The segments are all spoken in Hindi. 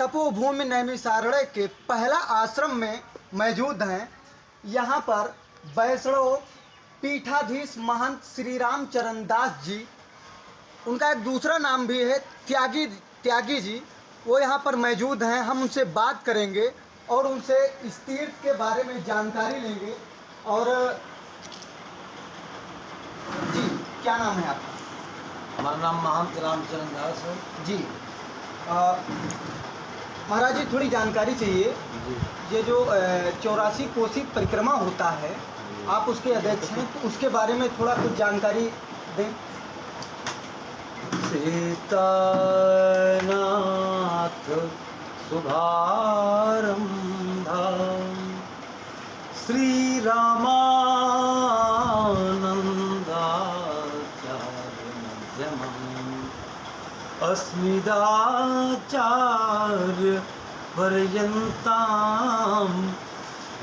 तपोभूमि नैमिषारण्य के पहला आश्रम में मौजूद हैं। यहाँ पर वैष्णव पीठाधीश महंत श्री रामचरण दास जी, उनका एक दूसरा नाम भी है त्यागी जी, वो यहाँ पर मौजूद हैं। हम उनसे बात करेंगे और उनसे इस तीर्थ के बारे में जानकारी लेंगे। और जी, क्या नाम है आपका? हमारा नाम महंत रामचरण दास है जी। महाराज जी, थोड़ी जानकारी चाहिए। जी। ये जो 84 कोसी परिक्रमा होता है, आप उसके अध्यक्ष हैं, तो उसके बारे में थोड़ा कुछ जानकारी दें। सीतानाथ शुभारंभा श्री रामानंदाचार्य मध्यमम् अस्मिदाचार्य पर्यन्तां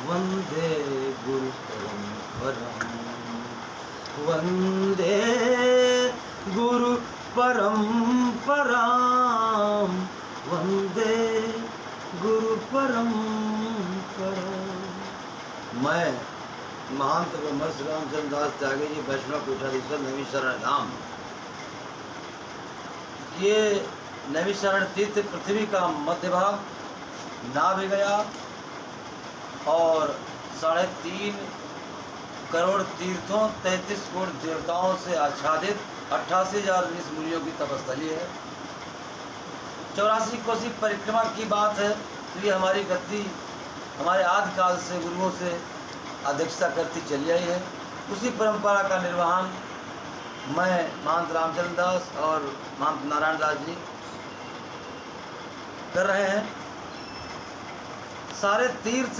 वन्दे गुरु परम्पराम् वन्दे गुरु परम्परां वन्दे गुरु परम्परा। मैं महंत ब्रह्मश्री रामचरण दास त्यागी जी, वैष्णव पीठाधीश्वर नैमिषारण्य धाम। ये नैमिषारण्य तीर्थ पृथ्वी का मध्य भाग नाभि गया और 3.5 करोड़ तीर्थों 33 करोड़ देवताओं से आच्छादित 88,000 ऋषि मुनियों की तपस्थली है। 84 कोसी परिक्रमा की बात है तो ये हमारी गद्दी हमारे आदिकाल से गुरुओं से अध्यक्षता करती चली आई है। उसी परंपरा का निर्वहन मैं महंत रामचरण दास और महंत नारायण दास जी कर रहे हैं। सारे तीर्थ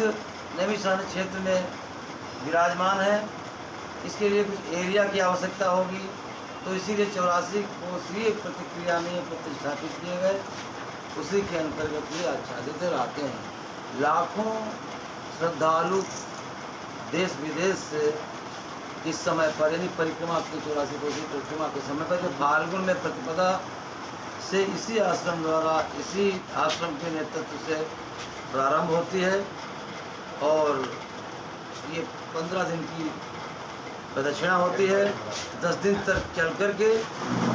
नैमिषारण्य क्षेत्र में विराजमान है। इसके लिए कुछ एरिया की आवश्यकता होगी, तो इसीलिए 84 कोसीय प्रतिक्रिया में प्रतिष्ठापित किए गए। उसी के अंतर्गत ये आच्छादित आते हैं। लाखों श्रद्धालु देश विदेश से इस समय पर, यानी परिक्रमा की 84 कोसी परिक्रमा के समय पर, जो फाल्गुन में प्रतिपदा से इसी आश्रम द्वारा, इसी आश्रम के नेतृत्व से प्रारंभ होती है और ये 15 दिन की प्रदक्षिणा होती है। 10 दिन तक चल करके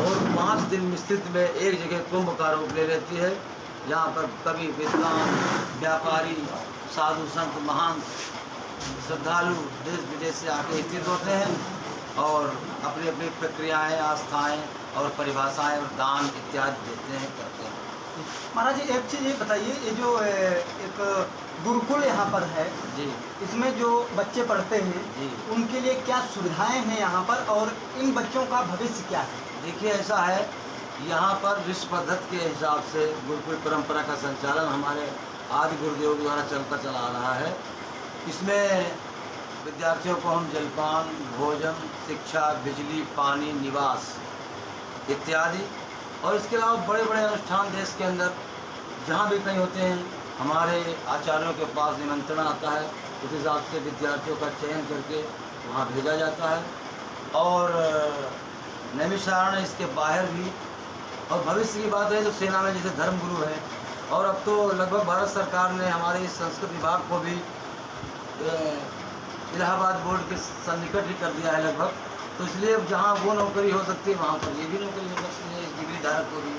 और 5 दिन मिश्रित में एक जगह कुंभ का रूप ले लेती है। यहाँ पर कवि, विद्वान, व्यापारी, साधु संत, महान श्रद्धालु देश विदेश से आके स्थित होते हैं और अपनी अपनी प्रक्रियाएं, आस्थाएं और परिभाषाएं और दान इत्यादि देते हैं, करते हैं। महाराज जी, एक चीज़ ये बताइए, ये जो एक गुरुकुल यहाँ पर है जी, इसमें जो बच्चे पढ़ते हैं जी, उनके लिए क्या सुविधाएं हैं यहाँ पर, और इन बच्चों का भविष्य क्या है? देखिए, ऐसा है, यहाँ पर विश्व पद्धति के हिसाब से गुरुकुल परंपरा का संचालन हमारे आदि गुरुदेव द्वारा चलता चला आ रहा है। इसमें विद्यार्थियों को हम जलपान, भोजन, शिक्षा, बिजली, पानी, निवास इत्यादि, और इसके अलावा बड़े बड़े अनुष्ठान देश के अंदर जहाँ भी कहीं होते हैं, हमारे आचार्यों के पास निमंत्रण आता है। उस हिसाब से विद्यार्थियों का चयन करके वहाँ भेजा जाता है। और नैमिषारण्य इसके बाहर भी, और भविष्य की बात है तो सेना में जैसे धर्मगुरु है, और अब तो लगभग भारत सरकार ने हमारे इस संस्कृत विभाग को भी इलाहाबाद बोर्ड के सन्निकट ही कर दिया है लगभग। तो इसलिए अब जहाँ वो नौकरी हो सकती है वहाँ पर ये भी नौकरी हो सकती है, इस डिग्री धारक को भी।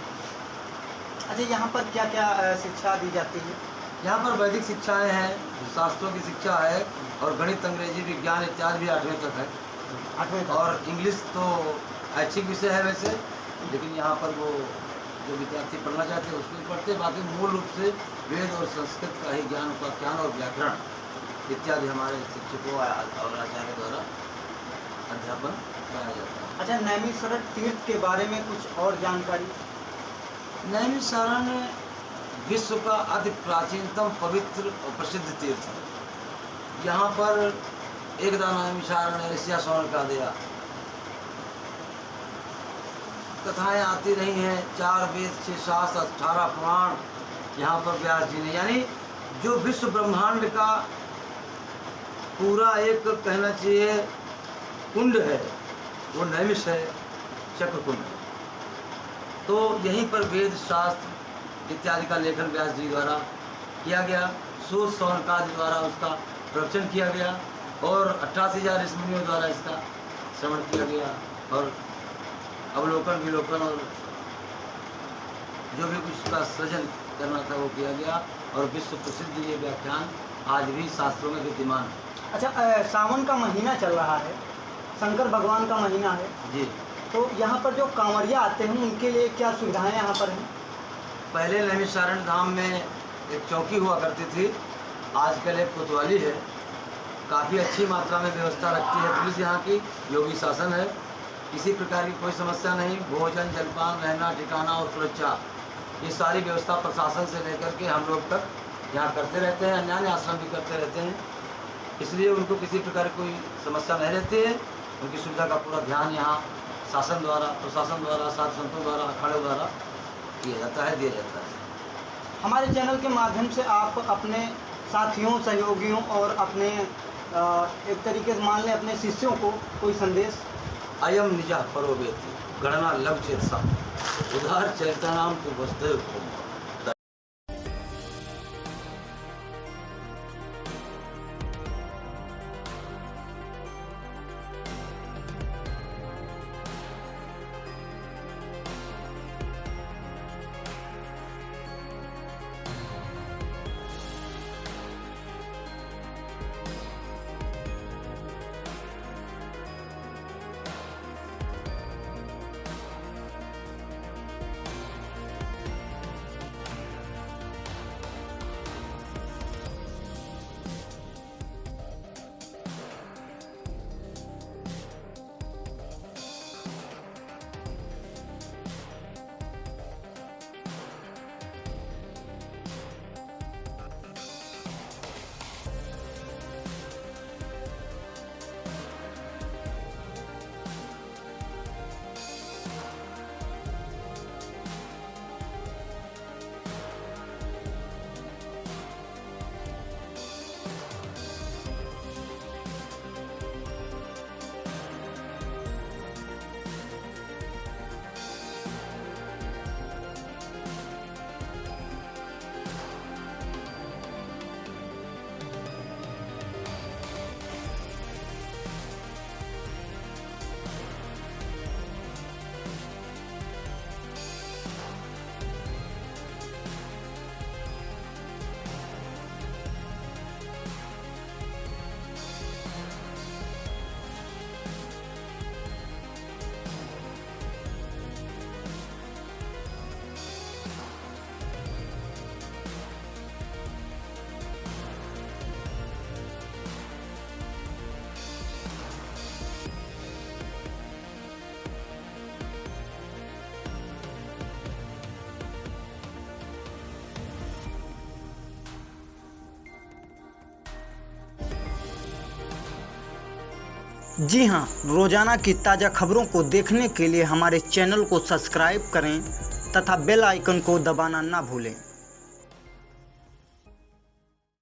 अच्छा, यहाँ पर क्या क्या शिक्षा दी जाती है? यहाँ पर वैदिक शिक्षाएं हैं, शास्त्रों की शिक्षा है, और गणित, अंग्रेजी, विज्ञान इत्यादि भी 8वीं तक है। 8वीं तक। और इंग्लिश तो ऐच्छिक विषय है वैसे, लेकिन यहाँ पर वो जो विद्यार्थी पढ़ना चाहते हैं उसको पढ़ते हैं। बाकी मूल रूप से वेद और संस्कृत का ही ज्ञान, उपाख्यान और व्याकरण इत्यादि हमारे शिक्षकों और आचार्य द्वारा अध्यापन कराया जाता है। अच्छा, नैमिषारण्य तीर्थ के बारे में कुछ और जानकारी? नैमिषारण्य विश्व का अति प्राचीनतम, पवित्र और प्रसिद्ध तीर्थ है। यहाँ पर एक दाना नैमिषारण्य एशिया स्वर्ण का दिया। कथाएं आती रही हैं, 4 वेद, 6 शास्त्र, 18 पुराण यहाँ पर व्यास जी ने, यानी जो विश्व ब्रह्मांड का पूरा एक कहना चाहिए कुंड है, वो नैमिष है, चक्र कुंड। तो यहीं पर वेद शास्त्र इत्यादि का लेखन व्यास जी द्वारा किया गया। सूत सौनकादि द्वारा उसका प्रवचन किया गया और 88,000 ऋषिमुनियों द्वारा इसका श्रवण किया गया और अवलोकन विलोकन और जो भी कुछ का सृजन करना था वो किया गया और विश्व प्रसिद्ध ये व्याख्यान आज भी शास्त्रों में विद्यमान है। अच्छा, सावन का महीना चल रहा है, शंकर भगवान का महीना है जी। तो यहाँ पर जो कांवरिया आते हैं उनके लिए क्या सुविधाएं यहाँ पर हैं? पहले नैमिषारण्य धाम में एक चौकी हुआ करती थी, आजकल एक कोतवाली है। काफ़ी अच्छी मात्रा में व्यवस्था रखती है पुलिस यहाँ की, योगी शासन है, किसी प्रकार की कोई समस्या नहीं। भोजन जलपान रहना ठिकाना और सुरक्षा ये सारी व्यवस्था प्रशासन से लेकर के हम लोग तक यहाँ करते रहते हैं, अन्य आश्रम भी करते रहते हैं, इसलिए उनको किसी प्रकार की कोई समस्या नहीं रहती है। उनकी सुविधा का पूरा ध्यान यहाँ शासन द्वारा प्रशासन द्वारा साधु संतों द्वारा अखाड़ों द्वारा किया जाता है, दिया जाता है। हमारे चैनल के माध्यम से आप अपने साथियों सहयोगियों और अपने एक तरीके से मान लें अपने शिष्यों को कोई संदेश? अयम निजा परोवेति गणना लव सा उधार चैतनाम तु वस्तु। जी हाँ, रोज़ाना की ताज़ा खबरों को देखने के लिए हमारे चैनल को सब्सक्राइब करें तथा बेल आइकन को दबाना ना भूलें।